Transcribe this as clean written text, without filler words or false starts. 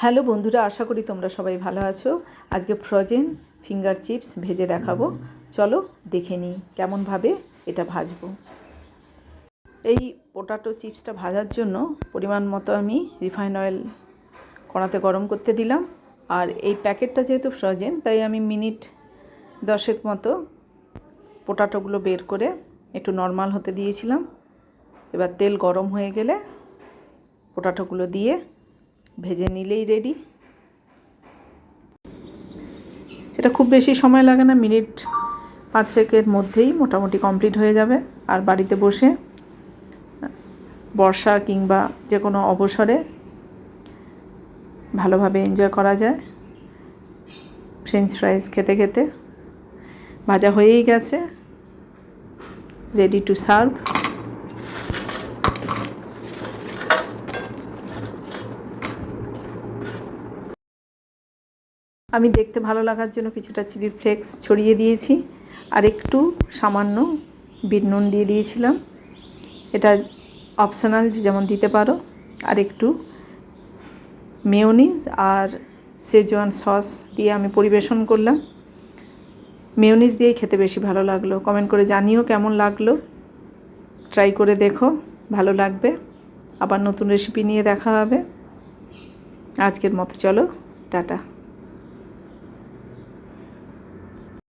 Hello বন্ধুরা, আশা করি তোমরা সবাই ভালো আছো। আজকে ফ্রোজেন ফিঙ্গার চিপস ভেজে দেখাবো। চলো দেখে নিই কেমনভাবে এটা ভাজবো। এই পোটাটো চিপসটা ভাজার জন্য পরিমাণ মতো আমি রিফাইন অয়েল কড়াতে গরম করতে দিলাম। আর এই প্যাকেটটা যেহেতু ফ্রোজেন, তাই আমি মিনিট 10 মতো পোটাটোগুলো বের করে একটু নর্মাল হতে দিয়েছিলাম। এবার তেল গরম হয়ে গেলে পোটাটোগুলো দিয়ে ভেজে নিলেই রেডি। এটা খুব বেশি সময় লাগে না, মিনিট 5-6 মধ্যেই মোটামুটি কমপ্লিট হয়ে যাবে। আর বাড়িতে বসে বর্ষা কিংবা যে কোনো অবসরে ভালোভাবে এনজয় করা যায় ফ্রেঞ্চ ফ্রাইজ খেতে খেতে। ভাজা হয়েই গেছে, রেডি টু সার্ভ। আমি দেখতে ভালো লাগার জন্য কিছুটা চিলি ফ্লেক্স ছড়িয়ে দিয়েছি, আর একটু সামান্য বিট নুন দিয়ে দিয়েছিলাম। এটা অপশনাল, যেমন দিতে পারো। আর একটু মেয়োনিজ আর শেজওয়ান সস দিয়ে আমি পরিবেশন করলাম। মেয়োনিজ দিয়ে খেতে বেশি ভালো লাগলো। কমেন্ট করে জানিও কেমন লাগলো। ট্রাই করে দেখো, ভালো লাগবে। আবার নতুন রেসিপি নিয়ে দেখা হবে। আজকের মতো চলো, টাটা।